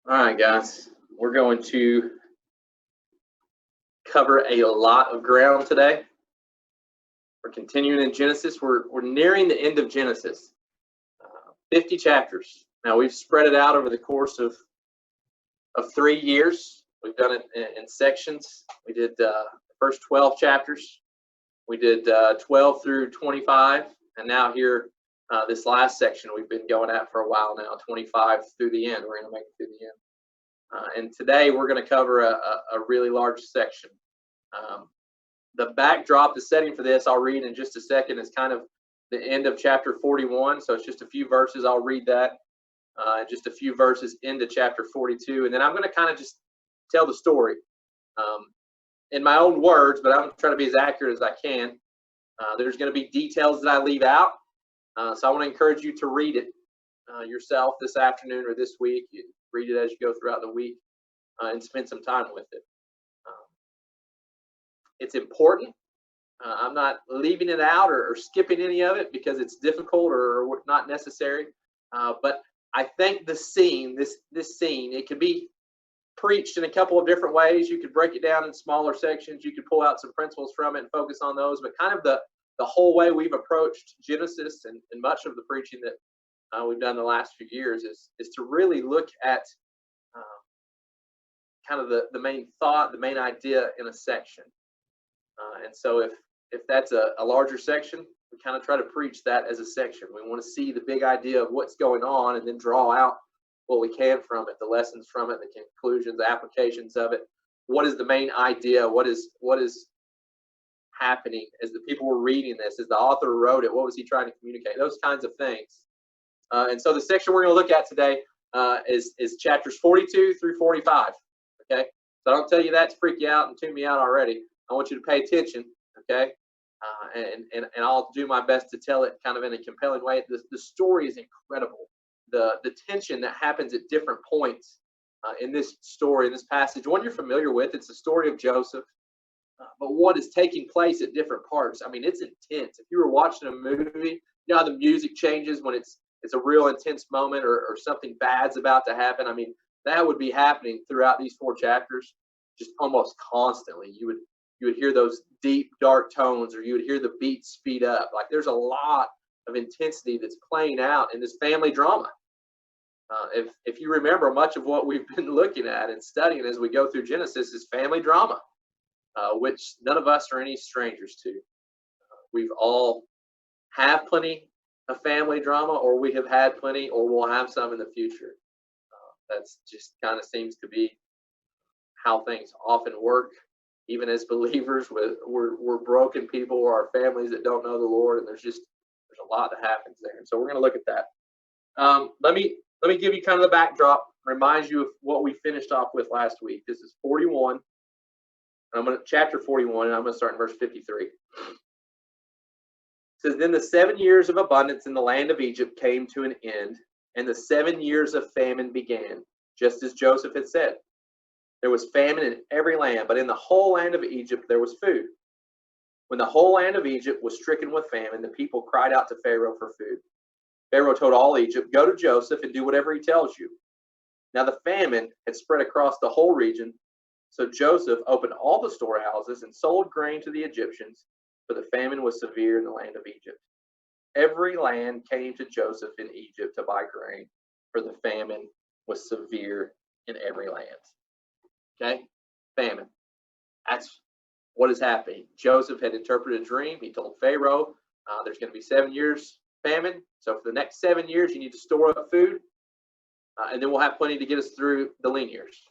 All right, guys, we're going to cover a lot of ground today. We're continuing in Genesis. We're nearing the end of Genesis. 50 chapters. Now, we've spread it out over the course of 3 years. We've done it in sections. We did the first 12 chapters. We did 12 through 25. And now here, this last section we've been going at for a while now, 25 through the end. We're going to make it through the end. And today we're going to cover a really large section. The backdrop, the setting for this, I'll read in just a second, is kind of the end of chapter 41. So it's just a few verses. I'll read that. Just a few verses into chapter 42. And then I'm going to kind of just tell the story in my own words, but I'm trying to be as accurate as I can. There's going to be details that I leave out. So I want to encourage you to read it yourself this afternoon or this week. You read it as you go throughout the week and spend some time with it. It's important. I'm not leaving it out or skipping any of it because it's difficult or not necessary. But I think the scene, this scene, it can be preached in a couple of different ways. You could break it down in smaller sections. You could pull out some principles from it and focus on those. But kind of the whole way we've approached Genesis and much of the preaching that we've done the last few years is to really look at kind of the main thought, the main idea in a section. And so if that's a larger section, we kind of try to preach that as a section. We want to see the big idea of what's going on and then draw out what we can from it, the lessons from it, the conclusions, the applications of it. What is the main idea? What is happening as the people were reading this, as the author wrote it? What was he trying to communicate? Those kinds of things. And so the section we're going to look at today is chapters 42 through 45. Okay, so I don't tell you that to freak you out and tune me out already. I want you to pay attention, okay? And I'll do my best to tell it kind of in a compelling way. The story is incredible. The tension that happens at different points in this story, in this passage, one you're familiar with. It's the story of Joseph. But what is taking place at different parts? I mean, it's intense. If you were watching a movie, you know how the music changes when it's a real intense moment or something bad's about to happen. I mean, that would be happening throughout these 4 chapters, just almost constantly. You would hear those deep, dark tones, or you would hear the beats speed up. Like there's a lot of intensity that's playing out in this family drama. If you remember, much of what we've been looking at and studying as we go through Genesis is family drama, which none of us are any strangers to. We've all have plenty of family drama, or we have had plenty, or we'll have some in the future. That's just kind of seems to be how things often work. Even as believers, we're broken people, or our families that don't know the Lord, and there's a lot that happens there. And so we're going to look at that. Let me give you kind of the backdrop, remind you of what we finished off with last week. This is 41. Chapter 41, and I'm going to start in verse 53. It says, "Then the 7 years of abundance in the land of Egypt came to an end, and the 7 years of famine began, just as Joseph had said. There was famine in every land, but in the whole land of Egypt there was food. When the whole land of Egypt was stricken with famine, the people cried out to Pharaoh for food. Pharaoh told all Egypt, 'Go to Joseph and do whatever he tells you.' Now the famine had spread across the whole region, so Joseph opened all the storehouses and sold grain to the Egyptians, for the famine was severe in the land of Egypt. Every land came to Joseph in Egypt to buy grain, for the famine was severe in every land." Okay, famine. That's what is happening. Joseph had interpreted a dream. He told Pharaoh, there's going to be 7 years famine. So for the next 7 years, you need to store up food, and then we'll have plenty to get us through the lean years,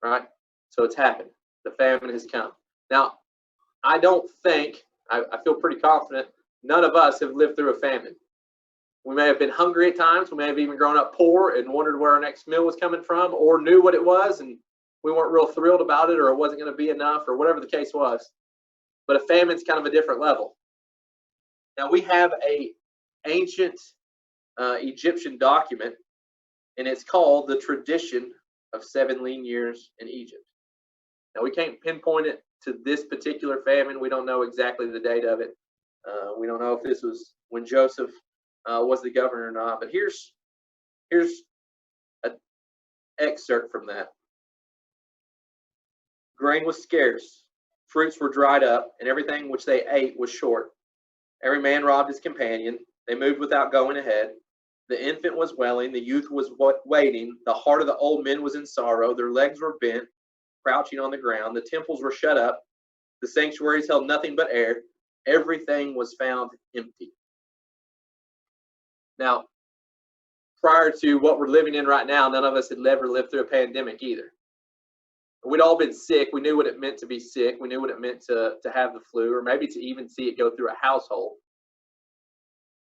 right? So it's happened. The famine has come. Now, I don't think, I feel pretty confident, none of us have lived through a famine. We may have been hungry at times. We may have even grown up poor and wondered where our next meal was coming from, or knew what it was and we weren't real thrilled about it, or it wasn't going to be enough, or whatever the case was. But a famine's kind of a different level. Now, we have a ancient Egyptian document, and it's called the Tradition of 7 Lean Years in Egypt. Now, we can't pinpoint it to this particular famine. We don't know exactly the date of it. We don't know if this was when Joseph was the governor or not. But here's excerpt from that. Grain was scarce, fruits were dried up, and everything which they ate was short. Every man robbed his companion. They moved without going ahead. The infant was wailing, the youth was waiting. The heart of the old men was in sorrow. Their legs were bent, crouching on the ground. The temples were shut up. The sanctuaries held nothing but air. Everything was found empty. Now, prior to what we're living in right now, none of us had ever lived through a pandemic either. We'd all been sick. We knew what it meant to be sick. We knew what it meant to have the flu, or maybe to even see it go through a household.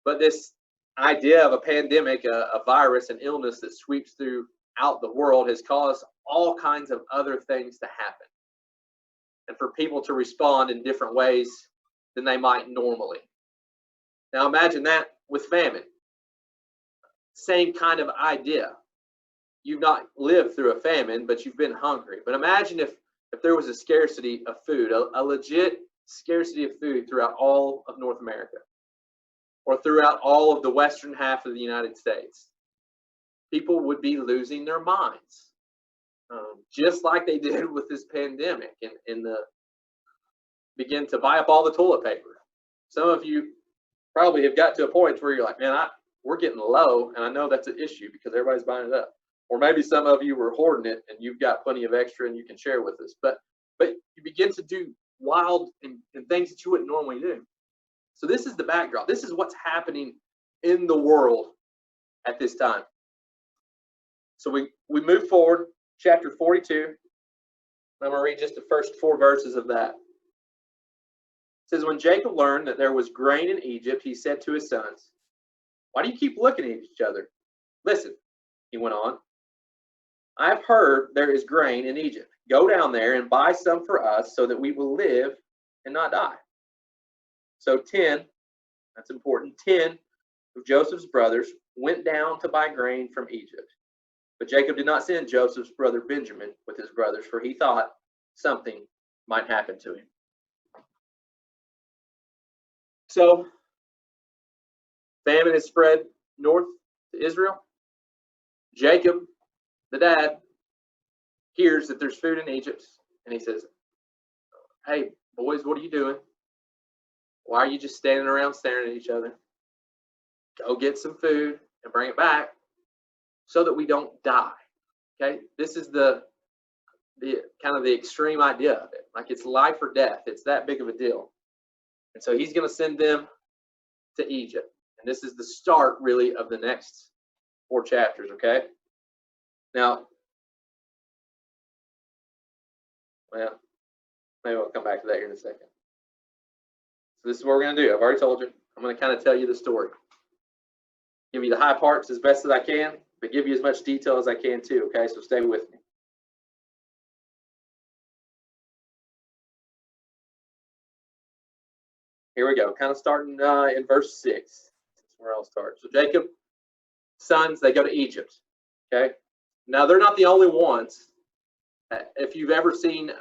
But this idea of a pandemic, a virus, an illness that sweeps throughout the world has caused all kinds of other things to happen, and for people to respond in different ways than they might normally. Now imagine that with famine. Same kind of idea. You've not lived through a famine, but you've been hungry. But imagine if there was a scarcity of food, a legit scarcity of food throughout all of North America, or throughout all of the western half of the United States. People would be losing their minds, just like they did with this pandemic, and begin to buy up all the toilet paper. Some of you probably have got to a point where you're like, man, we're getting low, and I know that's an issue because everybody's buying it up. Or maybe some of you were hoarding it and you've got plenty of extra and you can share with us. But you begin to do wild and things that you wouldn't normally do. So this is the backdrop. This is what's happening in the world at this time. So we move forward, chapter 42. I'm going to read just the first 4 verses of that. It says, when Jacob learned that there was grain in Egypt, he said to his sons, why do you keep looking at each other? Listen, he went on. I have heard there is grain in Egypt. Go down there and buy some for us so that we will live and not die. So 10, that's important, 10 of Joseph's brothers went down to buy grain from Egypt. But Jacob did not send Joseph's brother Benjamin with his brothers, for he thought something might happen to him. So famine has spread north to Israel. Jacob, the dad, hears that there's food in Egypt, and he says, hey, boys, what are you doing? Why are you just standing around staring at each other? Go get some food and bring it back so that we don't die. Okay? This is the kind of the extreme idea of it. Like it's life or death. It's that big of a deal. And so he's going to send them to Egypt. And this is the start, really, of the next 4 chapters, okay? Now, well, maybe I'll come back to that here in a second. So this is what we're going to do. I've already told you. I'm going to kind of tell you the story. Give you the high parts as best as I can, but give you as much detail as I can too, okay? So stay with me. Here we go. Kind of starting in verse 6. That's where I'll start. So Jacob's sons, they go to Egypt, okay? Now, they're not the only ones. If you've ever seen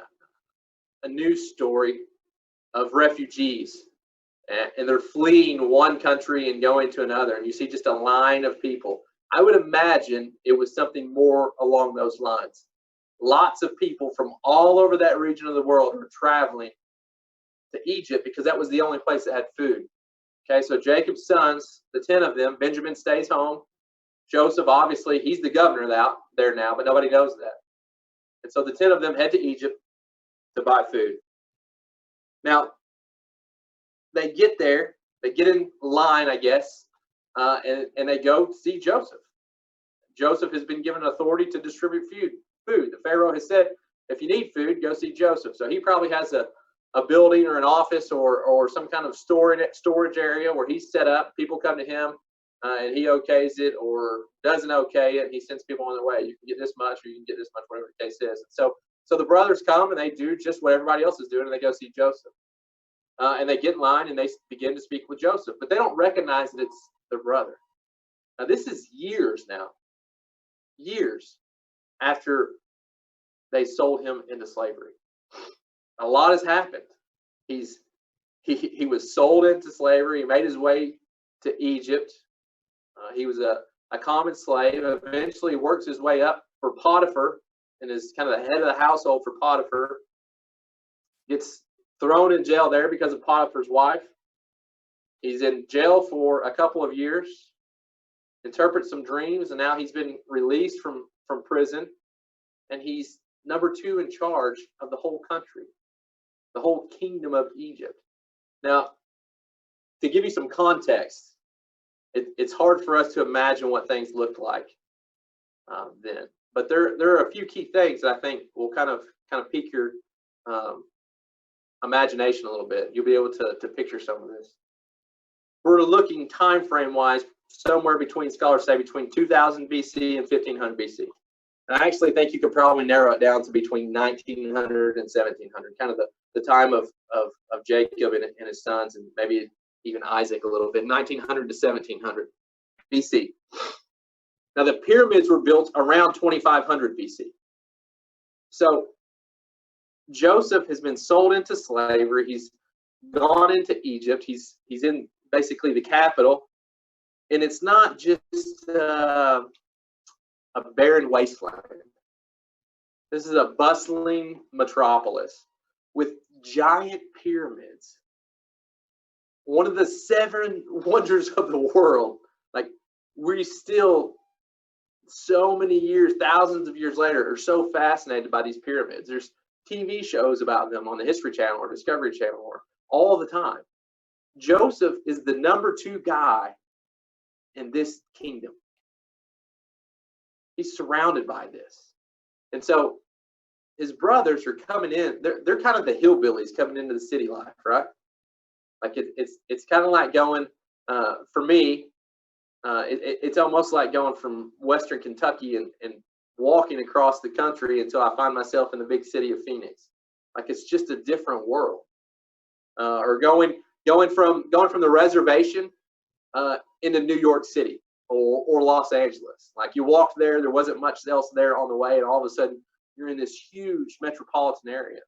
a news story of refugees and they're fleeing one country and going to another, and you see just a line of people, I would imagine it was something more along those lines. Lots of people from all over that region of the world are traveling to Egypt because that was the only place that had food. Okay, so Jacob's sons, the 10 of them, Benjamin stays home. Joseph, obviously, he's the governor there now, but nobody knows that. And so the 10 of them head to Egypt to buy food. Now, they get there, they get in line, I guess, and they go see Joseph. Joseph has been given authority to distribute food. The Pharaoh has said, if you need food, go see Joseph. So he probably has a building or an office or some kind of storage area where he's set up. People come to him and he okays it or doesn't okay it, and he sends people on their way. You can get this much or you can get this much, whatever the case is. So the brothers come and they do just what everybody else is doing, and they go see Joseph. And they get in line and they begin to speak with Joseph, but they don't recognize that it's their brother. Now, this is years after they sold him into slavery. A lot has happened. He was sold into slavery. He made his way to Egypt. He was a common slave. Eventually works his way up for Potiphar, and is kind of the head of the household for Potiphar. Gets thrown in jail there because of Potiphar's wife. He's in jail for a couple of years, interprets some dreams, and now he's been released from prison, and he's number 2 in charge of the whole country, the whole kingdom of Egypt. Now, to give you some context, it's hard for us to imagine what things looked like then. But there are a few key things that I think will kind of pique your imagination a little bit. You'll be able to picture some of this. We're looking time frame wise somewhere between, scholars say, between 2000 BC and 1500 BC. And I actually think you could probably narrow it down to between 1900 and 1700, kind of the time of Jacob and his sons, and maybe even Isaac a little bit, 1900 to 1700 BC. Now, the pyramids were built around 2500 BC. So Joseph has been sold into slavery. He's gone into Egypt. He's in basically the capital, and it's not just a barren wasteland. This is a bustling metropolis with giant pyramids. One of the 7 wonders of the world. Like, we still, so many years, thousands of years later, are so fascinated by these pyramids. There's TV shows about them on the History Channel or Discovery Channel or all the time. Joseph is the number 2 guy in this kingdom. He's surrounded by this. And so his brothers are coming in. They're kind of the hillbillies coming into the city life, right? Like it's kind of like going, for me, it's almost like going from Western Kentucky and walking across the country until I find myself in the big city of Phoenix. Like, it's just a different world. Or going from the reservation into New York City or Los Angeles. Like, you walked there wasn't much else there on the way, and all of a sudden you're in this huge metropolitan area,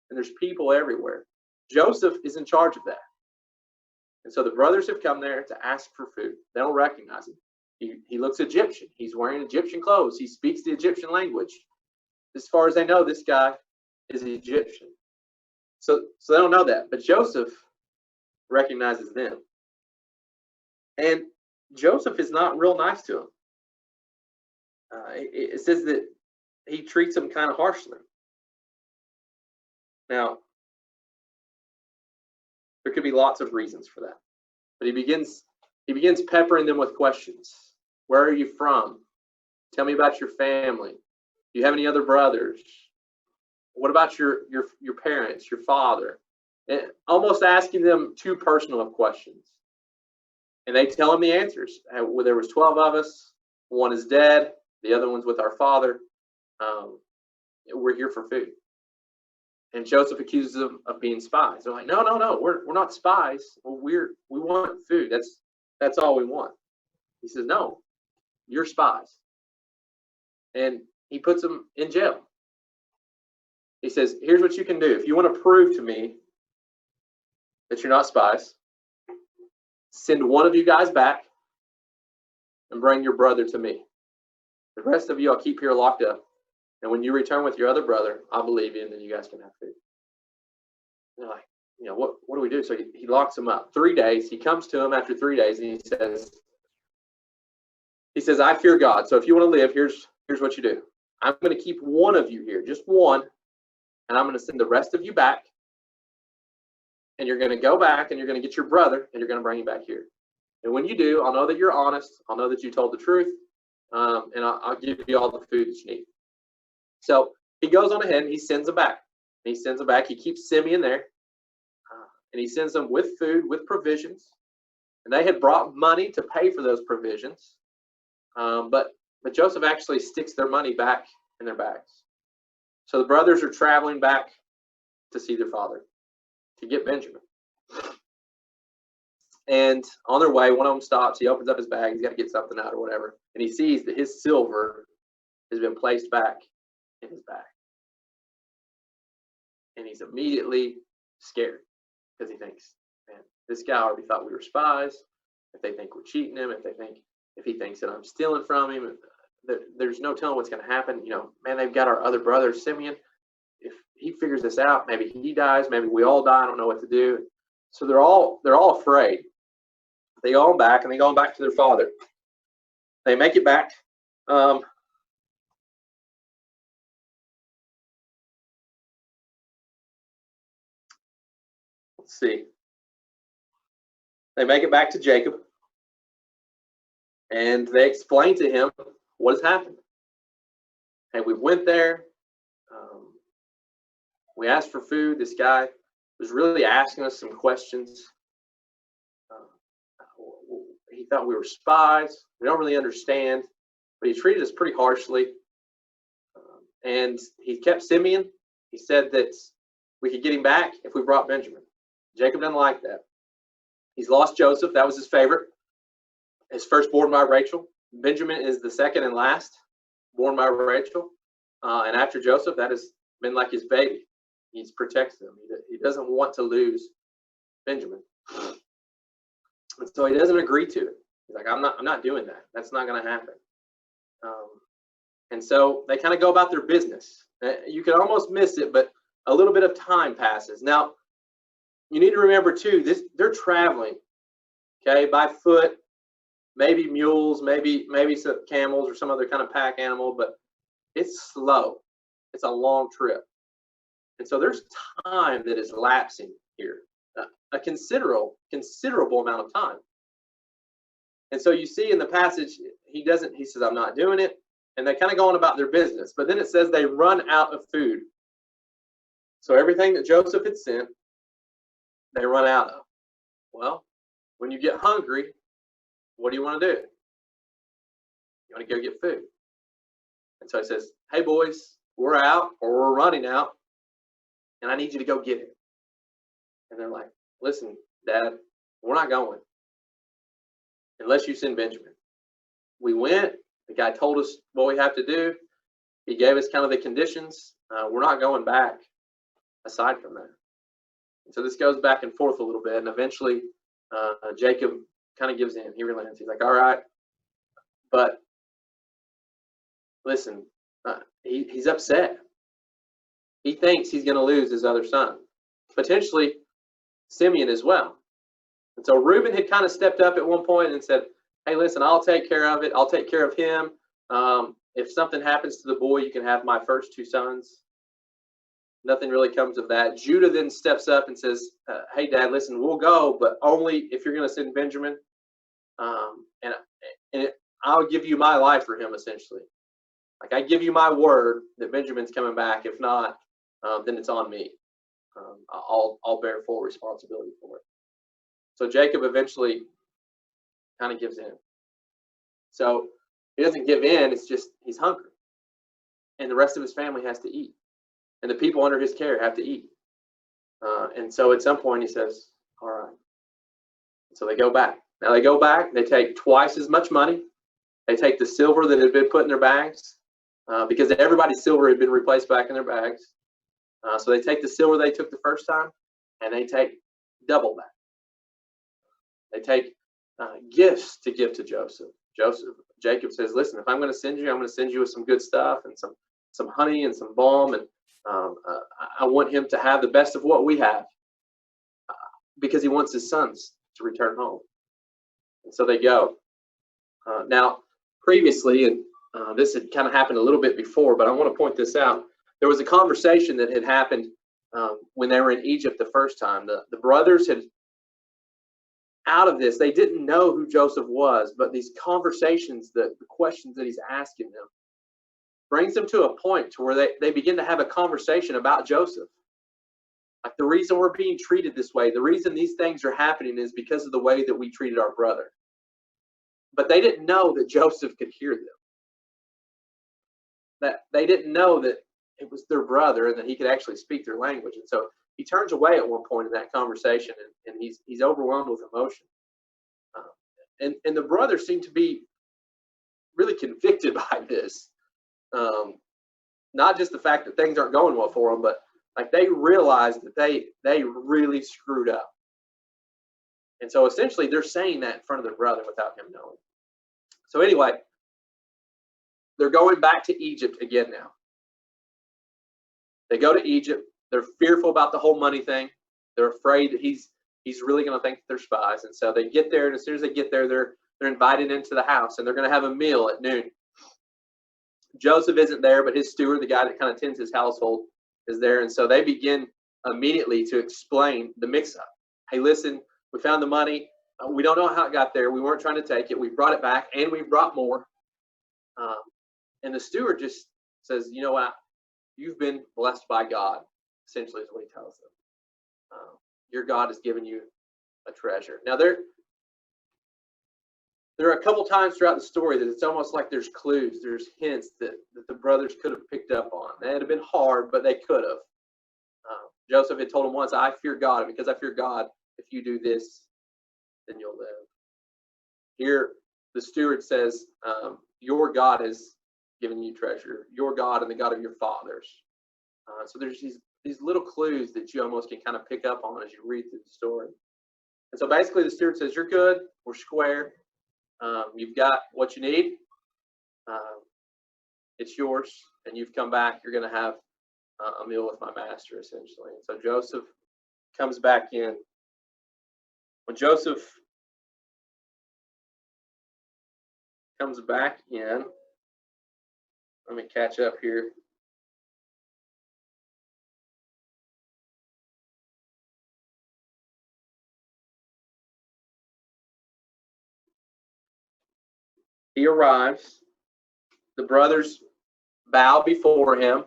and there's people everywhere. Joseph is in charge of that. And so the brothers have come there to ask for food. They don't recognize him. He looks Egyptian. He's wearing Egyptian clothes. He speaks the Egyptian language. As far as they know, this guy is Egyptian. So they don't know that. But Joseph recognizes them. And Joseph is not real nice to him. It says that he treats them kind of harshly. Now, there could be lots of reasons for that. But he begins peppering them with questions. Where are you from? Tell me about your family. Do you have any other brothers? What about your parents, your father? And almost asking them too personal of questions. And they tell him the answers. Well, there was 12 of us. One is dead. The other one's with our father. We're here for food. And Joseph accuses them of being spies. They're like, no, we're not spies. Well, we want food. That's all we want. He says, no, you're spies. And he puts them in jail. He says, here's what you can do. If you want to prove to me that you're not spies, send one of you guys back and bring your brother to me. The rest of you I'll keep here locked up. And when you return with your other brother, I'll believe you, and then you guys can have food. And they're like, what do we do? So he locks them up. 3 days. He comes to him after 3 days, and he says, I fear God. So if you want to live, here's what you do. I'm going to keep one of you here, just one, and I'm going to send the rest of you back. And you're going to go back, and you're going to get your brother, and you're going to bring him back here. And when you do, I'll know that you're honest. I'll know that you told the truth, and I'll give you all the food that you need. So he goes on ahead and he sends them back. He keeps Simeon there. And he sends them with food, with provisions. And they had brought money to pay for those provisions. But Joseph actually sticks their money back in their bags. So the brothers are traveling back to see their father, to get Benjamin. And on their way, one of them stops. He opens up his bag. He's got to get something out or whatever. And he sees that his silver has been placed back in his bag. And he's immediately scared because he thinks, man, this guy already thought we were spies. If they think we're cheating him, if he thinks that I'm stealing from him, there's no telling what's going to happen. You know, man, they've got our other brother, Simeon. If he figures this out, maybe he dies, maybe we all die. I don't know what to do. So they're all afraid. They go back, and they go back to their father. They make it back. Let's see. They make it back to Jacob, and they explain to him what has happened. Hey, we went there. We asked for food. This guy was really asking us some questions. He thought we were spies. We don't really understand, but he treated us pretty harshly. And he kept Simeon. He said that we could get him back if we brought Benjamin. Jacob doesn't like that. He's lost Joseph. That was his favorite. His first born by Rachel. Benjamin is the second and last born by Rachel. And after Joseph, that has been like his baby. He's protected him. He doesn't want to lose Benjamin. And so he doesn't agree to it. He's like, I'm not doing that. That's not going to happen. And so they kind of go about their business. You can almost miss it, but a little bit of time passes. Now, you need to remember too, they're traveling, okay, by foot, maybe mules, maybe some camels or some other kind of pack animal, but it's slow. It's a long trip. And so there's time that is lapsing here, a considerable amount of time. And so you see in the passage, he says, I'm not doing it. And they kind of go on about their business. But then it says they run out of food. So everything that Joseph had sent, they run out of. Well, when you get hungry, what do you want to do? You want to go get food. And so he says, hey, boys, we're out, or we're running out, and I need you to go get it. And they're like, listen, Dad, we're not going unless you send Benjamin. We went. The guy told us what we have to do. He gave us kind of the conditions. We're not going back aside from that. And so this goes back and forth a little bit, and eventually Jacob kind of gives in. He relents. He's like, all right. But listen, he's upset. He thinks he's going to lose his other son, potentially Simeon as well. And so Reuben had kind of stepped up at one point and said, hey, listen, I'll take care of it. I'll take care of him. If something happens to the boy, you can have my first two sons. Nothing really comes of that. Judah then steps up and says, hey, Dad, listen, we'll go, but only if you're going to send Benjamin. And I'll give you my life for him, essentially. Like, I give you my word that Benjamin's coming back. If not, then it's on me. I'll bear full responsibility for it. So Jacob eventually kind of gives in. So he doesn't give in. It's just he's hungry. And the rest of his family has to eat. And the people under his care have to eat. And so at some point he says, all right. So they go back. Now they go back. They take twice as much money. They take the silver that had been put in their bags because everybody's silver had been replaced back in their bags. So they take the silver they took the first time, and they take double that. They take gifts to give to Joseph. Jacob says, listen, if I'm going to send you, I'm going to send you with some good stuff and some honey and some balm. And I want him to have the best of what we have because he wants his sons to return home. And so they go. Now, previously, and this had kind of happened a little bit before, but I want to point this out. There was a conversation that had happened when they were in Egypt the first time. The brothers had, out of this, they didn't know who Joseph was, but these conversations, the questions that he's asking them, brings them to a point to where they begin to have a conversation about Joseph. Like, the reason we're being treated this way, the reason these things are happening is because of the way that we treated our brother. But they didn't know that Joseph could hear them. That they didn't know that it was their brother and that he could actually speak their language. And so he turns away at one point in that conversation, and he's overwhelmed with emotion. And the brothers seem to be really convicted by this. Not just the fact that things aren't going well for them, but like they realize that they really screwed up. And so essentially they're saying that in front of their brother without him knowing. So anyway, they're going back to Egypt again now. They go to Egypt. They're fearful about the whole money thing. They're afraid that he's really going to think that they're spies. And so they get there, and as soon as they get there, they're invited into the house, and they're going to have a meal at noon. Joseph isn't there, but his steward, the guy that kind of tends his household, is there. And so they begin immediately to explain the mix-up. Hey, listen, we found the money. We don't know how it got there. We weren't trying to take it. We brought it back, and we brought more. And the steward just says, you know what? You've been blessed by God, essentially is what he tells them. Your God has given you a treasure. Now, there are a couple times throughout the story that it's almost like there's clues, there's hints that the brothers could have picked up on. It would have been hard, but they could have. Joseph had told him once, I fear God, and because I fear God, if you do this, then you'll live. Here, the steward says, your God has given you treasure, your God and the God of your fathers. So there's these little clues that you almost can kind of pick up on as you read through the story. And so basically the steward says, you're good, we're square, you've got what you need, it's yours, and you've come back, you're going to have a meal with my master, essentially. And so Joseph comes back in. When Joseph comes back in, let me catch up here. He arrives. The brothers bow before him.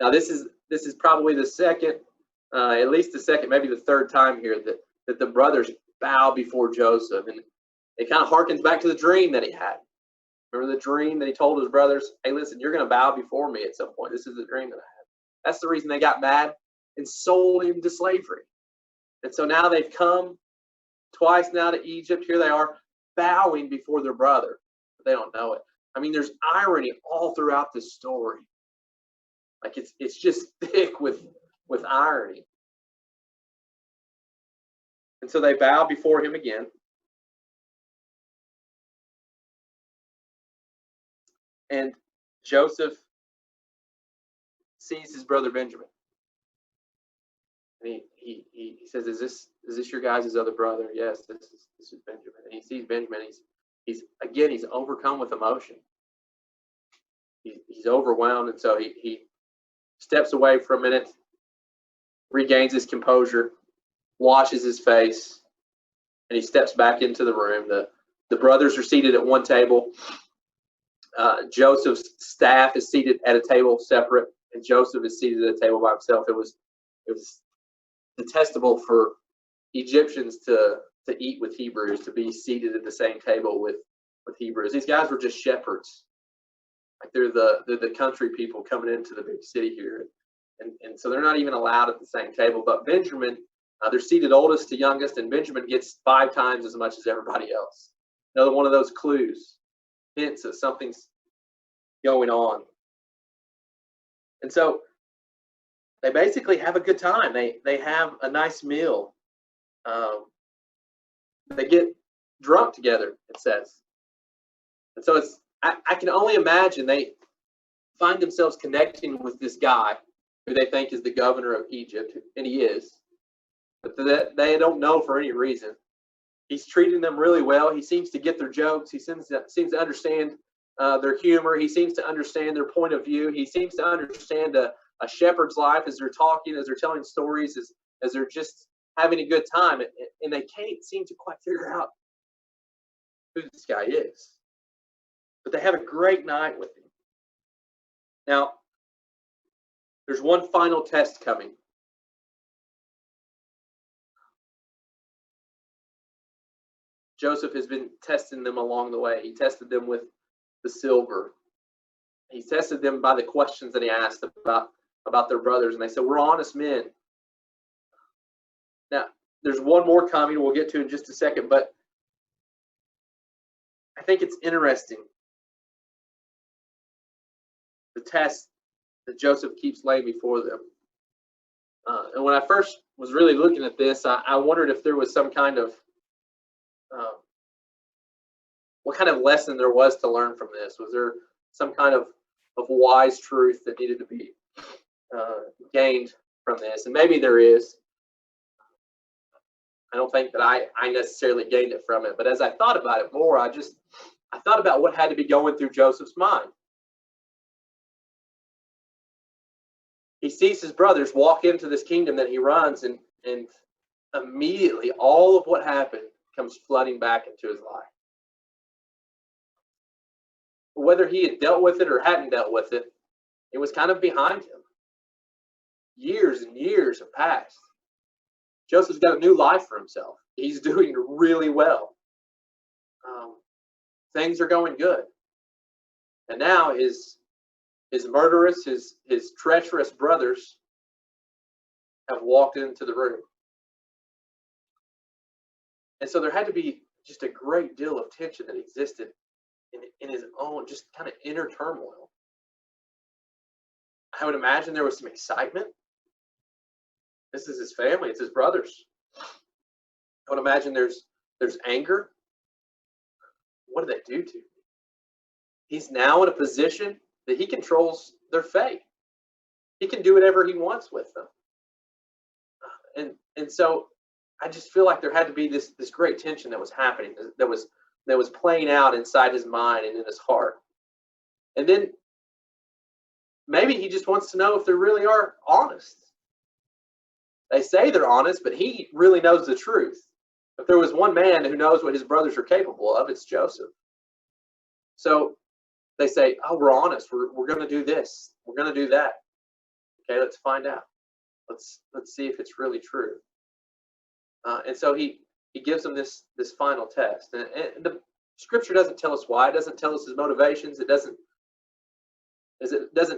Now, this is probably the second, at least the second, maybe the third time here that the brothers bow before Joseph, and it kind of harkens back to the dream that he had. Remember the dream that he told his brothers, hey, listen, you're going to bow before me at some point. This is the dream that I had. That's the reason they got mad and sold him to slavery. And so now they've come twice now to Egypt. Here they are bowing before their brother, but they don't know it. I mean, there's irony all throughout this story. Like it's just thick with irony. And so they bow before him again. And Joseph sees his brother Benjamin. And he says, Is this your guys' other brother? Yes, this is Benjamin. And he sees Benjamin. He's overcome with emotion. He's overwhelmed, and so he steps away for a minute, regains his composure, washes his face, and he steps back into the room. The brothers are seated at one table. Joseph's staff is seated at a table separate, and Joseph is seated at a table by himself. It was detestable for Egyptians to eat with Hebrews, to be seated at the same table with Hebrews. These guys were just shepherds. Like they're the country people coming into the big city here. And so they're not even allowed at the same table. But Benjamin, they're seated oldest to youngest, and Benjamin gets 5 times as much as everybody else. Another one of those clues, hints that something's going on. And so they basically have a good time. They have a nice meal. They get drunk together, it says. And so I can only imagine they find themselves connecting with this guy who they think is the governor of Egypt, and he is. But they don't know for any reason. He's treating them really well. He seems to get their jokes. He seems to understand their humor. He seems to understand their point of view. He seems to understand a shepherd's life as they're talking, as they're telling stories, as they're just having a good time. And they can't seem to quite figure out who this guy is. But they have a great night with him. Now, there's one final test coming. Joseph has been testing them along the way. He tested them with the silver. He tested them by the questions that he asked about their brothers. And they said, we're honest men. Now, there's one more coming we'll get to in just a second, but I think it's interesting, the test that Joseph keeps laying before them. And when I first was really looking at this, I wondered if there was some kind of, what kind of lesson there was to learn from this. Was there some kind of wise truth that needed to be gained from this. And maybe there is. I don't think that I necessarily gained it from it. But as I thought about it more, I thought about what had to be going through Joseph's mind. He sees his brothers walk into this kingdom that he runs, and immediately all of what happened comes flooding back into his life. Whether he had dealt with it or hadn't dealt with it, it was kind of behind him. Years and years have passed. Joseph's got a new life for himself. He's doing really well. Things are going good. And now his murderous, his treacherous brothers have walked into the room. And so there had to be just a great deal of tension that existed in his own just kind of inner turmoil. I would imagine there was some excitement. This is his family, it's his brothers. I would imagine there's anger. What did they do to me? He's now in a position that he controls their fate. He can do whatever he wants with them. And so I just feel like there had to be this great tension that was happening, that was playing out inside his mind and in his heart. And then maybe he just wants to know if they really are honest. They say they're honest, but he really knows the truth. If there was one man who knows what his brothers are capable of, it's Joseph. So they say, oh, we're honest. We're going to do this. We're going to do that. Okay, let's find out. Let's see if it's really true. And so he gives them this final test. And the scripture doesn't tell us why. It doesn't tell us his motivations. It doesn't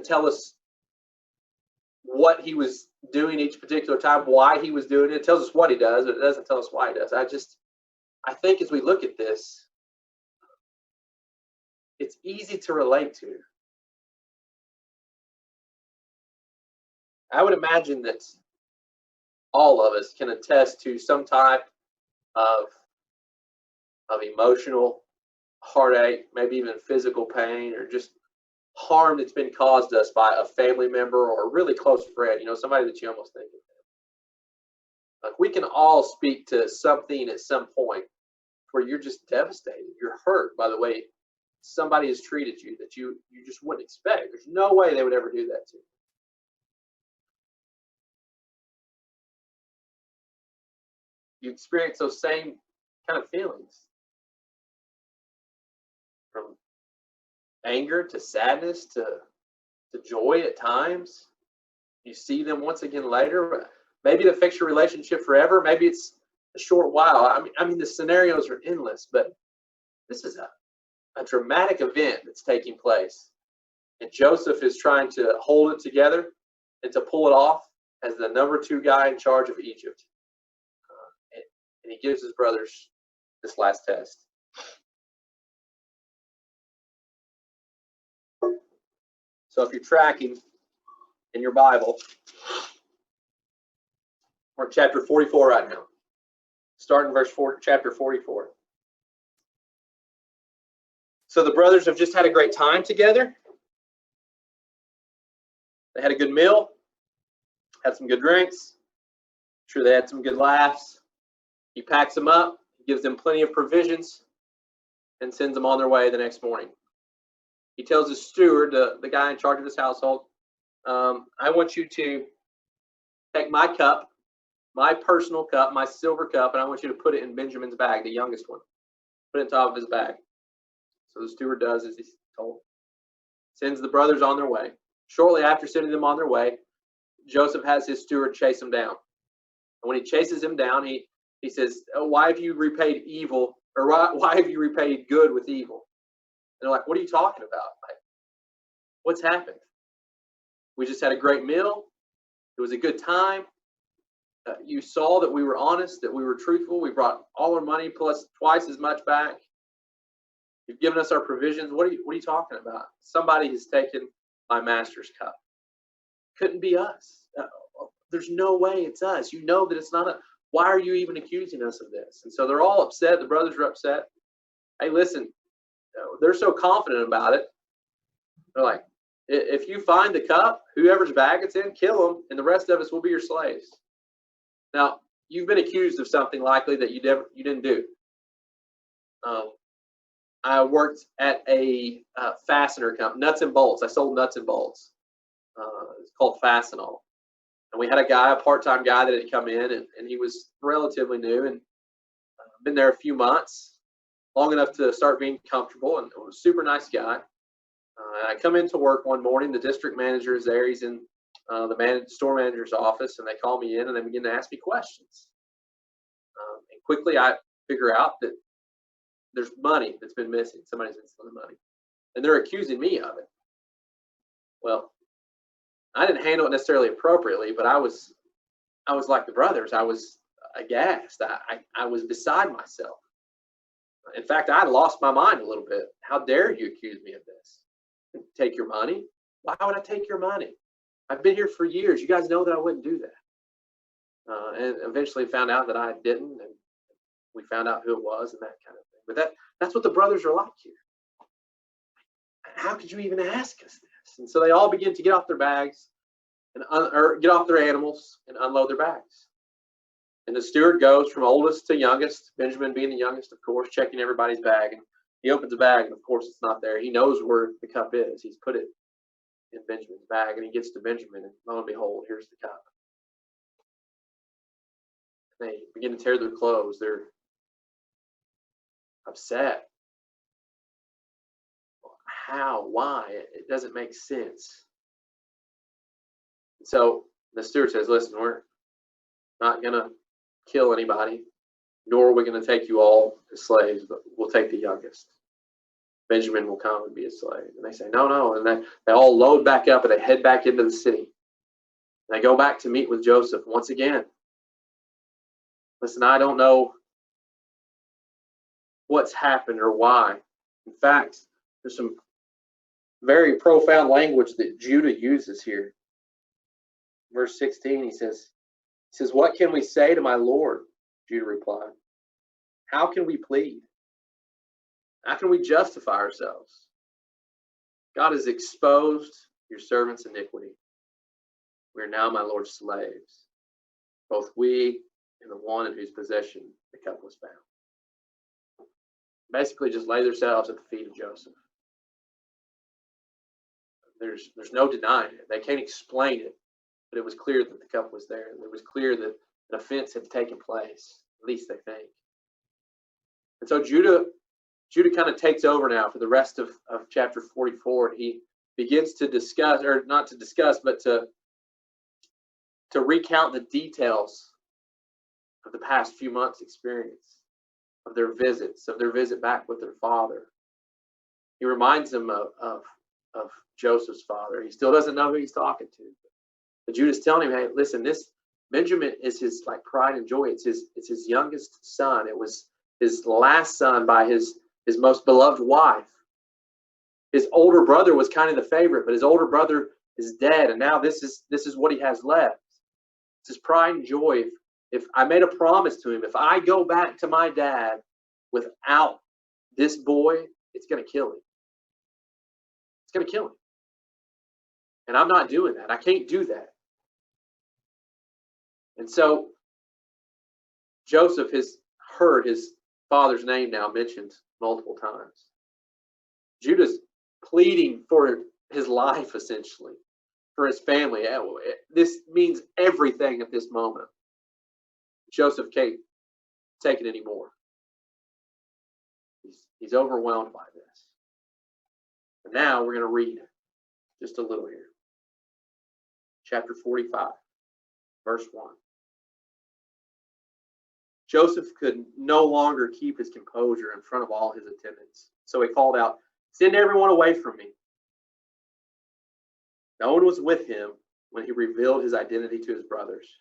tell us what he was doing each particular time, why he was doing it. It tells us what he does, but it doesn't tell us why he does. I think as we look at this, it's easy to relate to. I would imagine that all of us can attest to some type of emotional heartache, maybe even physical pain, or just harm that's been caused us by a family member or a really close friend, somebody that you almost think of. Like, we can all speak to something at some point where you're just devastated. You're hurt by the way somebody has treated you that you just wouldn't expect. There's no way they would ever do that to you. You experience those same kind of feelings, from anger to sadness to joy at times. You see them once again later. Maybe to fix your relationship forever. Maybe it's a short while. I mean, the scenarios are endless, but this is a dramatic event that's taking place. And Joseph is trying to hold it together and to pull it off as the number 2 guy in charge of Egypt. And he gives his brothers this last test. So if you're tracking in your Bible, we're in chapter 44 right now. Starting in verse 4, chapter 44. So the brothers have just had a great time together. They had a good meal, had some good drinks. I'm sure they had some good laughs. He packs them up, gives them plenty of provisions, and sends them on their way the next morning. He tells his steward, the guy in charge of his household, I want you to take my cup, my personal cup, my silver cup, and I want you to put it in Benjamin's bag, the youngest one. Put it on top of his bag. So the steward does as he's told. Sends the brothers on their way. Shortly after sending them on their way, Joseph has his steward chase them down. And when he chases him down, he says, oh, why have you repaid evil, or why have you repaid good with evil? And they're like, what are you talking about? Like, what's happened? We just had a great meal. It was a good time. You saw that we were honest, that we were truthful. We brought all our money plus twice as much back. You've given us our provisions. What are you talking about? Somebody has taken my master's cup. Couldn't be us. There's no way it's us. You know that it's not us. Why are you even accusing us of this? And so they're all upset. The brothers are upset. Hey, listen, they're so confident about it They're like, if you find the cup, whoever's bag it's in, kill them, and the rest of us will be your slaves. Now, you've been accused of something likely that you didn't do. I worked at a fastener company, nuts and bolts. I sold nuts and bolts. It's called Fastenal. And we had a guy, a part-time guy that had come in, and he was relatively new and been there a few months, long enough to start being comfortable, and was a super nice guy. I come into work one morning. The district manager is there. He's in the store manager's office, and they call me in, and they begin to ask me questions. And quickly, I figure out that there's money that's been missing. Somebody's been stealing money, and they're accusing me of it. Well, I didn't handle it necessarily appropriately, but I was like the brothers. I was aghast. I was beside myself. In fact, I lost my mind a little bit. How dare you accuse me of this? Take your money? Why would I take your money? I've been here for years. You guys know that I wouldn't do that. And eventually found out that I didn't, and we found out who it was and that kind of thing. But that's what the brothers are like here. How could you even ask us this? And so they all begin to get off their bags or get off their animals and unload their bags. And the steward goes from oldest to youngest, Benjamin being the youngest, of course, checking everybody's bag. And he opens the bag, and of course it's not there. He knows where the cup is. He's put it in Benjamin's bag, and he gets to Benjamin, and lo and behold, here's the cup. And they begin to tear their clothes. They're upset. How? Why? It doesn't make sense. So the steward says, listen, we're not going to kill anybody, nor are we going to take you all as slaves, but we'll take the youngest. Benjamin will come and be a slave. And they say, no. And they all load back up, and they head back into the city. And they go back to meet with Joseph once again. Listen, I don't know what's happened or why. In fact, there's some very profound language that Judah uses here. Verse 16, he says, what can we say to my Lord? Judah replied. How can we plead? How can we justify ourselves? God has exposed your servant's iniquity. We are now my Lord's slaves, both we and the one in whose possession the cup was found. Basically, just lay themselves at the feet of Joseph. There's no denying it. They can't explain it, but it was clear that the cup was there. It was clear that an offense had taken place, at least they think. And so Judah kind of takes over now for the rest of chapter 44, and he begins to discuss, or not to discuss, but to recount the details of the past few months' experience, of their visit back with their father. He reminds them of Joseph's father. He still doesn't know who he's talking to. But Judah's telling him, hey, listen, this Benjamin is his like pride and joy. It's his youngest son. It was his last son by his most beloved wife. His older brother was kind of the favorite, but his older brother is dead, and now this is what he has left. It's his pride and joy. If I made a promise to him, if I go back to my dad without this boy, it's going to kill him. It's going to kill him. And I'm not doing that. I can't do that. And so Joseph has heard his father's name now mentioned multiple times. Judah's pleading for his life, essentially, for his family. This means everything at this moment. Joseph can't take it anymore. He's overwhelmed by this. And now we're going to read just a little here. Chapter 45, verse 1. Joseph could no longer keep his composure in front of all his attendants. So he called out, "Send everyone away from me." No one was with him when he revealed his identity to his brothers.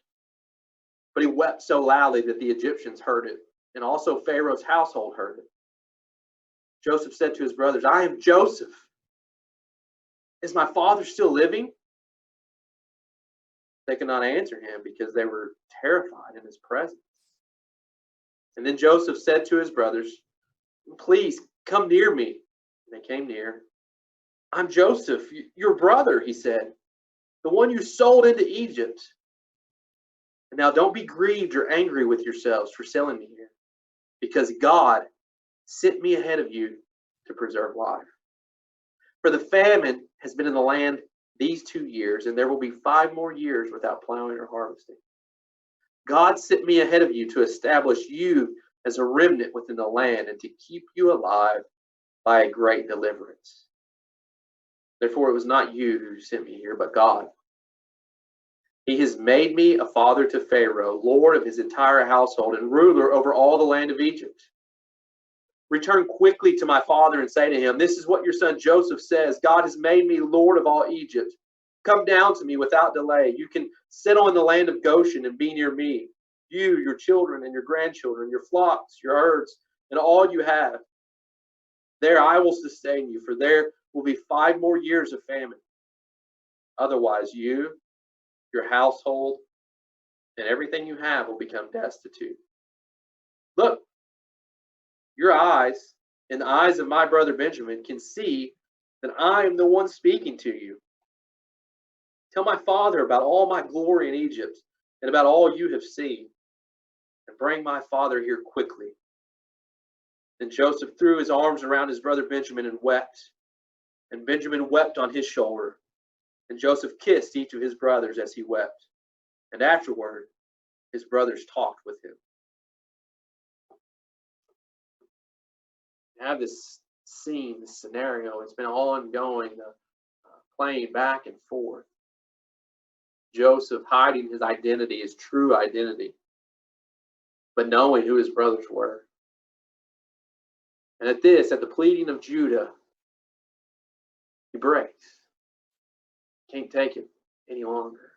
But he wept so loudly that the Egyptians heard it, and also Pharaoh's household heard it. Joseph said to his brothers, "I am Joseph. Is my father still living?" They could not answer him because they were terrified in his presence. And then Joseph said to his brothers, "Please come near me." And they came near. I'm Joseph, your brother, he said, the one you sold into Egypt. And now don't be grieved or angry with yourselves for selling me here, because God sent me ahead of you to preserve life. For the famine has been in the land these 2 years, and there will be 5 more years without plowing or harvesting. God sent me ahead of you to establish you as a remnant within the land and to keep you alive by a great deliverance. Therefore, it was not you who sent me here, but God. He has made me a father to Pharaoh, lord of his entire household, and ruler over all the land of Egypt. Return quickly to my father and say to him, this is what your son Joseph says, God has made me lord of all Egypt. Come down to me without delay. You can settle in the land of Goshen and be near me, you, your children, and your grandchildren, your flocks, your herds, and all you have. There I will sustain you, for there will be 5 more years of famine. Otherwise, you, your household, and everything you have will become destitute. Look, your eyes and the eyes of my brother Benjamin can see that I am the one speaking to you. Tell my father about all my glory in Egypt and about all you have seen, and bring my father here quickly. Then Joseph threw his arms around his brother Benjamin and wept, and Benjamin wept on his shoulder, and Joseph kissed each of his brothers as he wept, and afterward his brothers talked with him. I have this scene, this scenario, it's been ongoing, playing back and forth. Joseph hiding his identity, his true identity, but knowing who his brothers were. And at the pleading of Judah, he breaks. Can't take it any longer.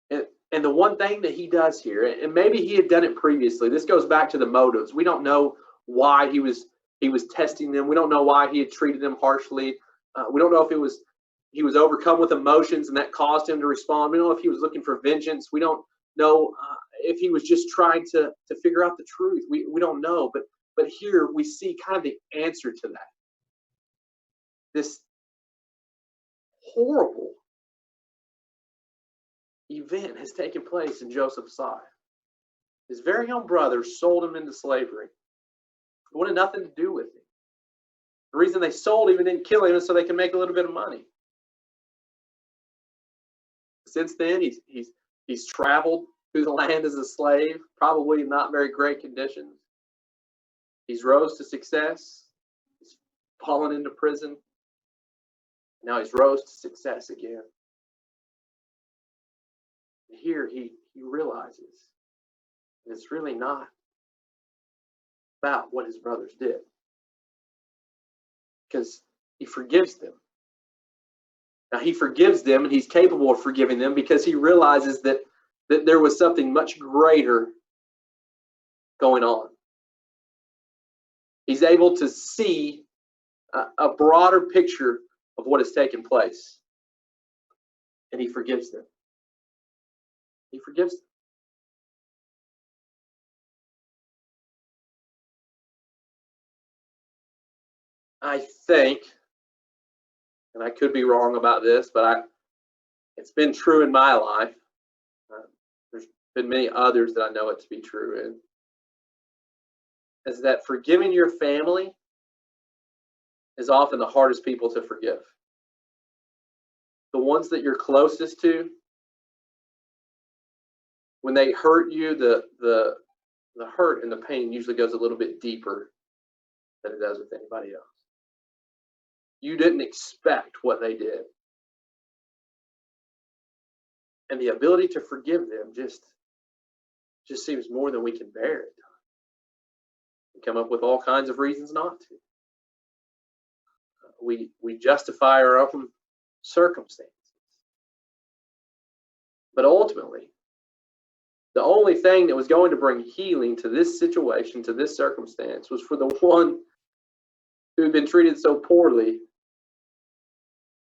And the one thing that he does here, and maybe he had done it previously, this goes back to the motives. We don't know why he was testing them. We don't know why he had treated them harshly. We don't know if he was overcome with emotions and that caused him to respond. We don't know if he was looking for vengeance. We don't know if he was just trying to figure out the truth. We don't know. But here we see kind of the answer to that. This horrible event has taken place in Joseph's life. His very own brothers sold him into slavery. They wanted nothing to do with him. The reason they sold him and didn't kill him is so they can make a little bit of money. Since then, he's traveled through the land as a slave, probably not very great conditions. He's rose to success. He's fallen into prison. Now he's rose to success again. Here he realizes it's really not about what his brothers did, because he forgives them. Now he forgives them, and he's capable of forgiving them because he realizes that there was something much greater going on. He's able to see a broader picture of what has taken place, and he forgives them. He forgives them. I think, and I could be wrong about this, but it's been true in my life. There's been many others that I know it to be true in. Is that forgiving your family is often the hardest people to forgive. The ones that you're closest to, when they hurt you, the hurt and the pain usually goes a little bit deeper than it does with anybody else. You didn't expect what they did. And the ability to forgive them just seems more than we can bear at times. We come up with all kinds of reasons not to. We justify our own circumstances. But ultimately, the only thing that was going to bring healing to this situation, to this circumstance, was for the one who had been treated so poorly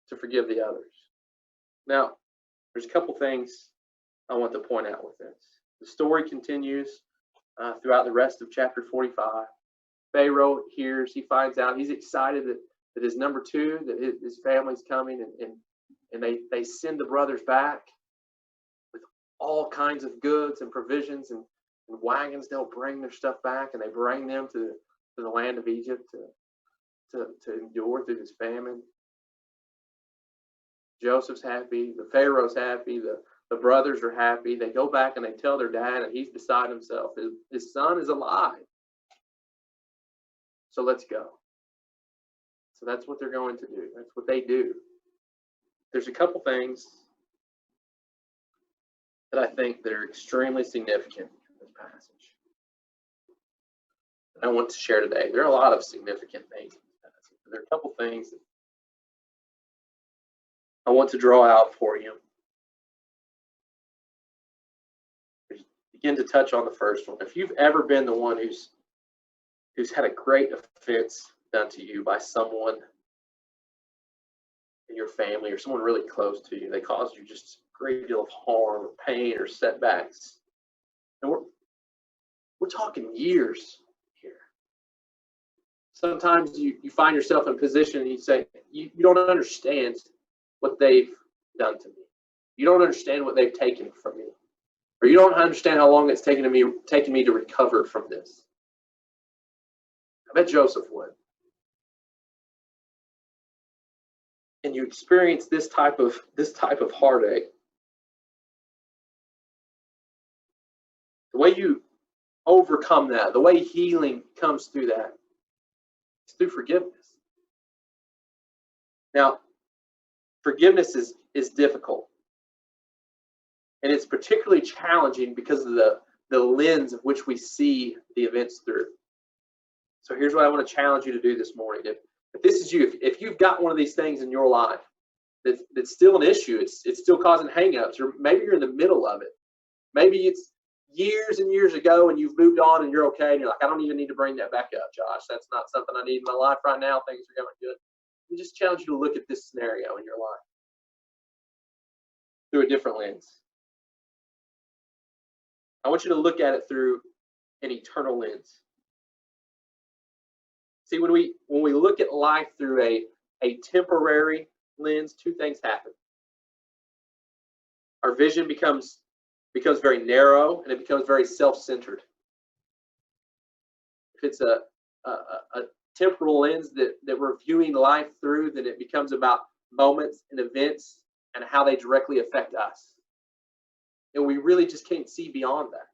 to forgive the others. Now, there's a couple things I want to point out with this. The story continues throughout the rest of chapter 45. Pharaoh hears, he finds out, he's excited that his number two, that his family's coming, and they send the brothers back with all kinds of goods and provisions and wagons. They'll bring their stuff back, and they bring them to the land of Egypt to endure through this famine. Joseph's happy, the Pharaoh's happy, the brothers are happy. They go back and they tell their dad, and he's beside himself. His son is alive. So let's go. So that's what they're going to do. That's what they do. There's a couple things that I think that are extremely significant in this passage that I want to share today. There are a lot of significant things in this passage, but there are a couple things that I want to draw out for you. Begin to touch on the first one. If you've ever been the one who's had a great offense done to you by someone in your family or someone really close to you, they caused you just a great deal of harm or pain or setbacks, and we're talking years here. Sometimes you find yourself in a position and you say, you don't understand what they've done to me. You don't understand what they've taken from me. Or you don't understand how long it's taken me to recover from this. I bet Joseph would. And you experience this type of heartache. The way you overcome that, the way healing comes through that, is through forgiveness. Now, forgiveness is difficult. And it's particularly challenging because of the lens of which we see the events through. So here's what I want to challenge you to do this morning. If this is you, if you've got one of these things in your life that's still an issue, it's still causing hangups, or maybe you're in the middle of it. Maybe it's years and years ago and you've moved on and you're okay and you're like, I don't even need to bring that back up, Josh. That's not something I need in my life right now. Things are going good. I just challenge you to look at this scenario in your life through a different lens. I want you to look at it through an eternal lens. See, when we look at life through a temporary lens, two things happen. Our vision becomes very narrow and it becomes very self-centered. If it's a temporal lens that we're viewing life through, then it becomes about moments and events and how they directly affect us. And we really just can't see beyond that.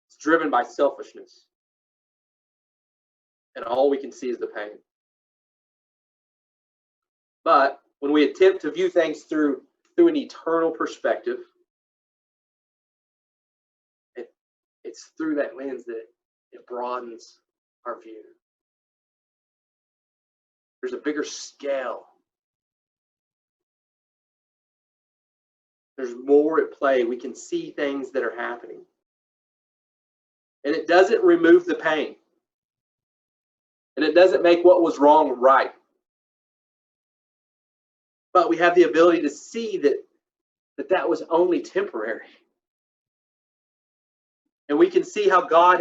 It's driven by selfishness. And all we can see is the pain. But when we attempt to view things through an eternal perspective, it's through that lens that it broadens our view. There's a bigger scale. There's more at play. We can see things that are happening. And it doesn't remove the pain. And it doesn't make what was wrong right. But we have the ability to see that was only temporary. And we can see how God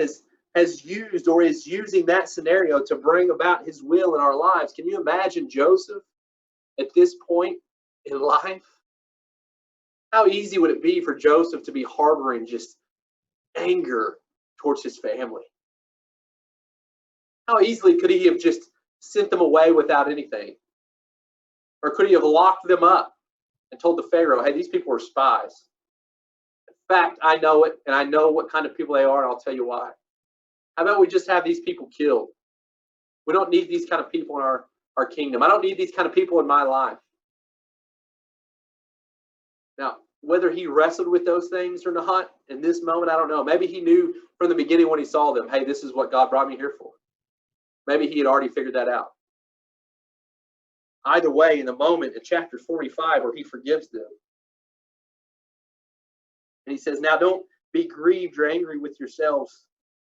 has used or is using that scenario to bring about his will in our lives. Can you imagine Joseph at this point in life? How easy would it be for Joseph to be harboring just anger towards his family? How easily could he have just sent them away without anything? Or could he have locked them up and told the Pharaoh, hey, these people are spies. In fact, I know it, and I know what kind of people they are, and I'll tell you why. How about we just have these people killed? We don't need these kind of people in our kingdom. I don't need these kind of people in my life. Now, whether he wrestled with those things or not, in this moment, I don't know. Maybe he knew from the beginning when he saw them, hey, this is what God brought me here for. Maybe he had already figured that out. Either way, in the moment in chapter 45 where he forgives them, and he says, now don't be grieved or angry with yourselves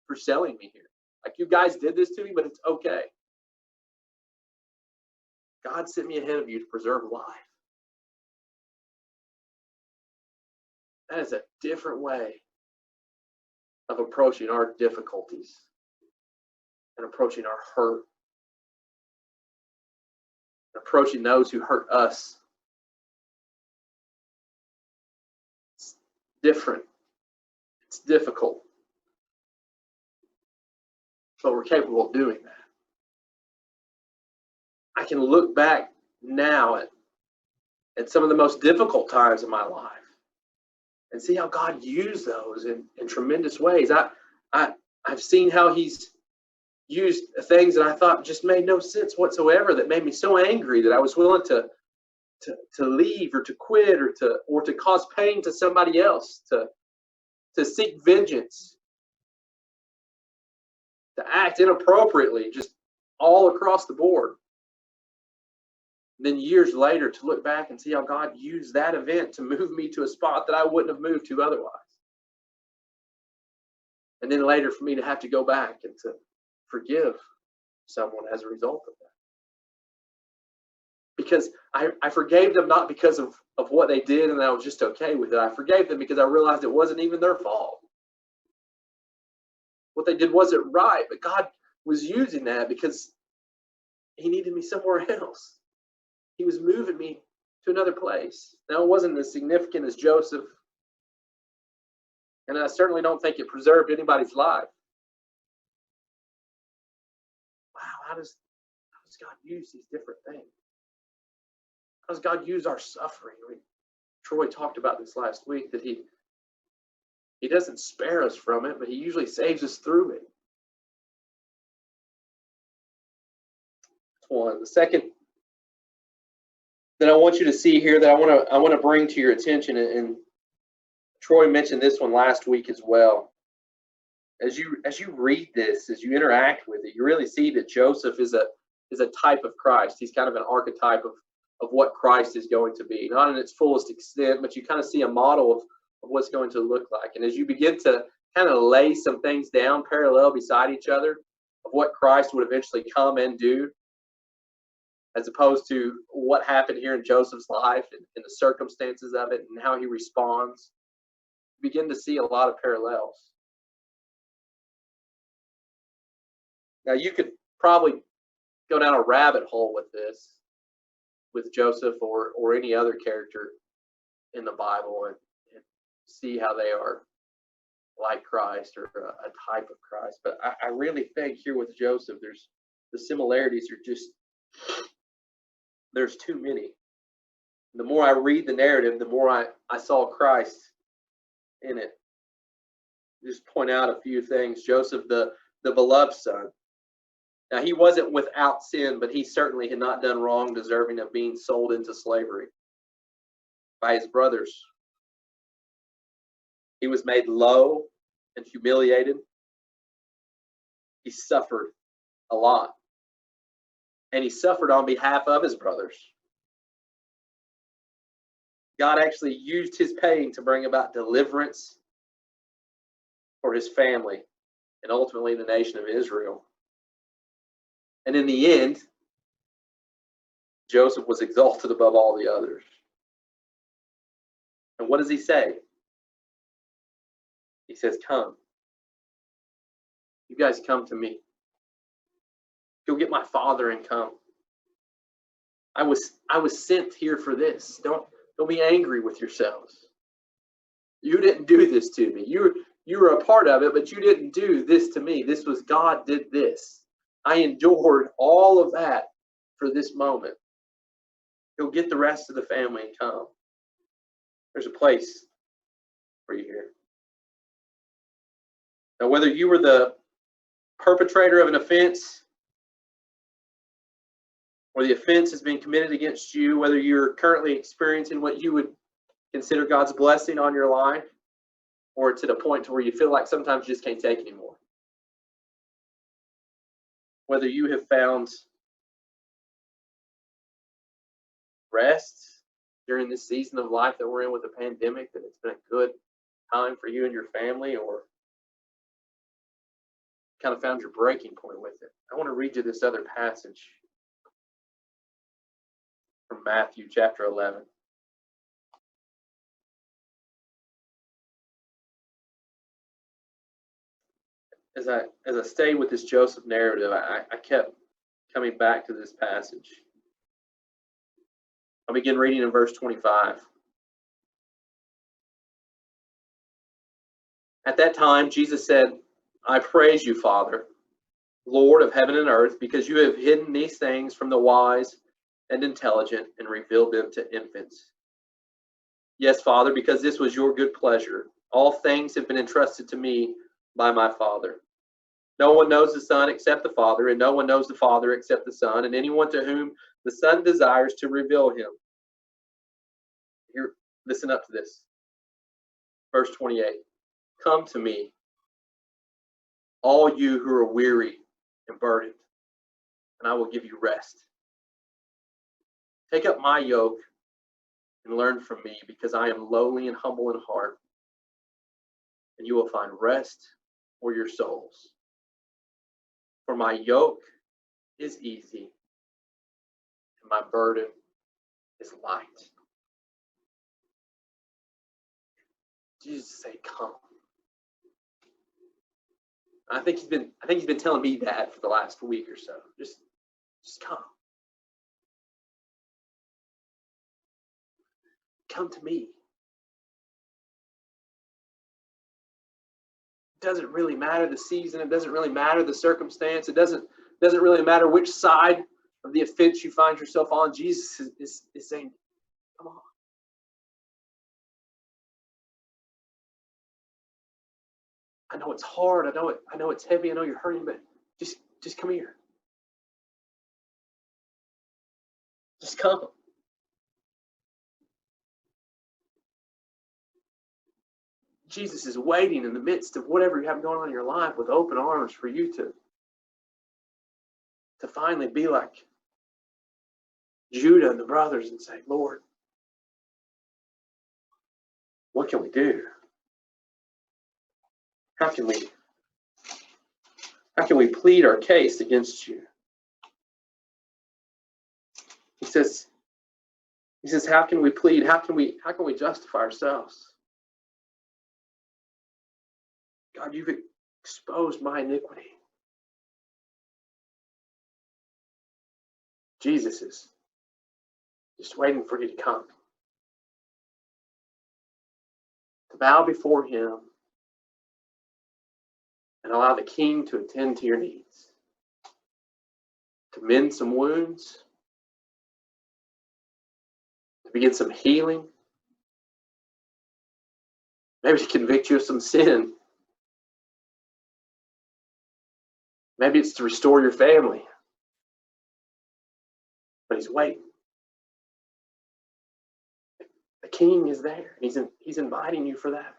for selling me here. Like, you guys did this to me, but it's okay. God sent me ahead of you to preserve life. That is a different way of approaching our difficulties and approaching our hurt approaching those who hurt us. It's different. It's difficult. But we're capable of doing that. I can look back now at some of the most difficult times of my life and see how God used those in tremendous ways. I've seen how he's used things that I thought just made no sense whatsoever, that made me so angry that I was willing to leave or to quit or to cause pain to somebody else, to seek vengeance, to act inappropriately, just all across the board. And then years later to look back and see how God used that event to move me to a spot that I wouldn't have moved to otherwise. And then later for me to have to go back and to forgive someone as a result of that. Because I forgave them not because of what they did and I was just okay with it. I forgave them because I realized it wasn't even their fault. What they did wasn't right, but God was using that because he needed me somewhere else. He was moving me to another place. Now, it wasn't as significant as Joseph, and I certainly don't think it preserved anybody's life. Wow, how does God use these different things? How does God use our suffering? Troy talked about this last week, that he doesn't spare us from it, but he usually saves us through it. That's one. The second that I want you to see here, that I want to bring to your attention, and Troy mentioned this one last week as well. As you read this, as you interact with it, you really see that Joseph is a type of Christ. He's kind of an archetype of what Christ is going to be, not in its fullest extent, but you kind of see a model of what's going to look like. And as you begin to kind of lay some things down parallel beside each other of what Christ would eventually come and do, as opposed to what happened here in Joseph's life and the circumstances of it and how he responds, you begin to see a lot of parallels. Now, you could probably go down a rabbit hole with this, with Joseph or any other character in the Bible, and see how they are like Christ or a type of Christ. But I really think here with Joseph, the similarities are just, there's too many. The more I read the narrative, the more I saw Christ in it. Just point out a few things. Joseph, the beloved son. Now, he wasn't without sin, but he certainly had not done wrong, deserving of being sold into slavery by his brothers. He was made low and humiliated. He suffered a lot. And he suffered on behalf of his brothers. God actually used his pain to bring about deliverance for his family and ultimately the nation of Israel. And in the end, Joseph was exalted above all the others. And what does he say? He says, come. You guys come to me. Go get my father and come. I was sent here for this. Don't be angry with yourselves. You didn't do this to me. You were a part of it, but you didn't do this to me. This was God did this. I endured all of that for this moment. Go get the rest of the family and come. There's a place for you here. Now, whether you were the perpetrator of an offense, or the offense has been committed against you, whether you're currently experiencing what you would consider God's blessing on your life, or to the point to where you feel like sometimes you just can't take anymore. Whether you have found rest during this season of life that we're in with the pandemic, that it's been a good time for you and your family, or kind of found your breaking point with it. I want to read you this other passage from Matthew chapter 11. As I stayed with this Joseph narrative, I kept coming back to this passage. I'll begin reading in verse 25. At that time, Jesus said, I praise you, Father, Lord of heaven and earth, because you have hidden these things from the wise and intelligent and revealed them to infants. Yes, Father, because this was your good pleasure. All things have been entrusted to me by my Father. No one knows the Son except the Father, and no one knows the Father except the Son, and anyone to whom the Son desires to reveal him. Here, listen up to this. Verse 28. Come to me, all you who are weary and burdened, and I will give you rest. Take up my yoke and learn from me, because I am lowly and humble in heart, and you will find rest for your souls. For my yoke is easy, and my burden is light. Jesus say, come. I think he's been telling me that for the last week or so. Just come. Come to me. It doesn't really matter the season. It doesn't really matter the circumstance. It doesn't really matter which side of the offense you find yourself on. Jesus is saying, come on. I know it's hard. I know it's heavy. I know you're hurting, but just come here. Just come. Jesus is waiting in the midst of whatever you have going on in your life with open arms for you to finally be like Judah and the brothers and say, Lord, what can we do? How can we plead our case against you? He says, how can we plead? How can we justify ourselves? God, you've exposed my iniquity. Jesus is just waiting for you to come. To bow before him and allow the King to attend to your needs. To mend some wounds. To begin some healing. Maybe to convict you of some sin. Maybe it's to restore your family. But he's waiting. The King is there. He's inviting you for that.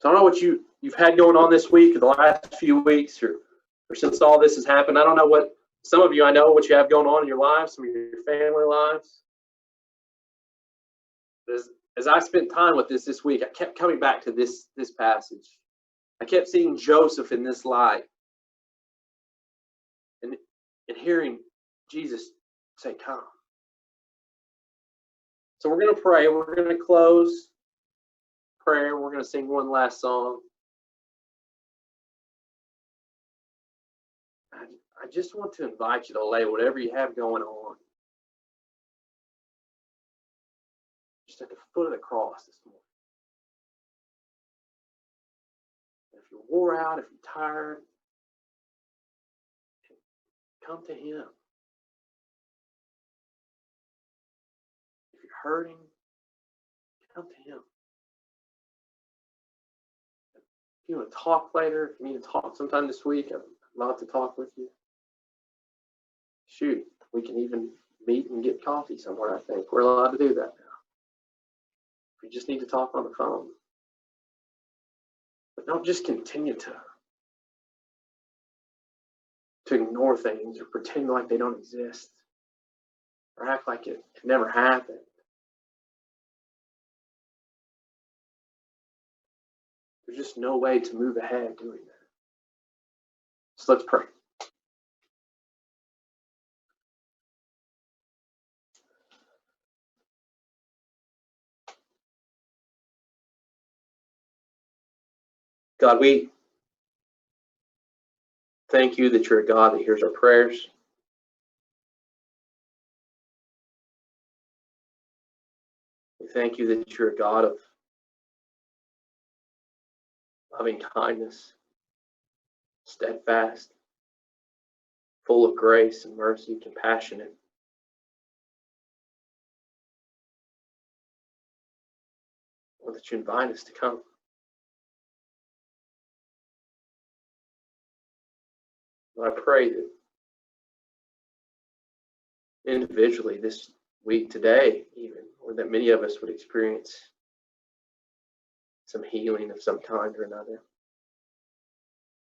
So I don't know what you've had going on this week or the last few weeks or since all this has happened. I don't know what some of you, I know what you have going on in your lives, some of your family lives. As I spent time with this week, I kept coming back to this passage. I kept seeing Joseph in this light and hearing Jesus say, come. So we're going to pray. We're going to close prayer. We're going to sing one last song. I just want to invite you to lay whatever you have going on just at the foot of the cross this morning. If you're wore out, if you're tired, come to him. If you're hurting, come to him. If you want to talk later, if you need to talk sometime this week, I'd love to talk with you. Shoot, we can even meet and get coffee somewhere, I think. We're allowed to do that now. If you just need to talk on the phone. But don't just continue to ignore things or pretend like they don't exist or act like it never happened. There's just no way to move ahead doing that. So let's pray. God, we thank you that you're a God that hears our prayers. We thank you that you're a God of loving kindness, steadfast, full of grace and mercy, compassionate. Lord, that you invite us to come. Lord, I pray that individually this week, today even, or that many of us would experience some healing of some kind or another.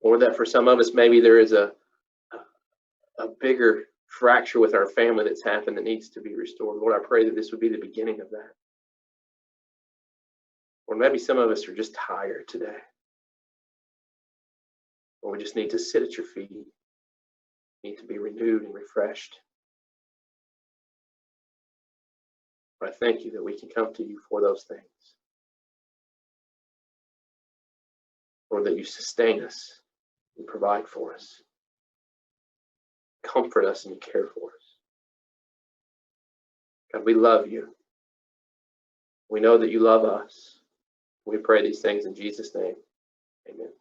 Or that for some of us, maybe there is a bigger fracture with our family that's happened that needs to be restored. Lord, I pray that this would be the beginning of that. Or maybe some of us are just tired today. Or we just need to sit at your feet, need to be renewed and refreshed. But I thank you that we can come to you for those things. Lord, that you sustain us and provide for us. Comfort us and you care for us. God, we love you. We know that you love us. We pray these things in Jesus' name. Amen.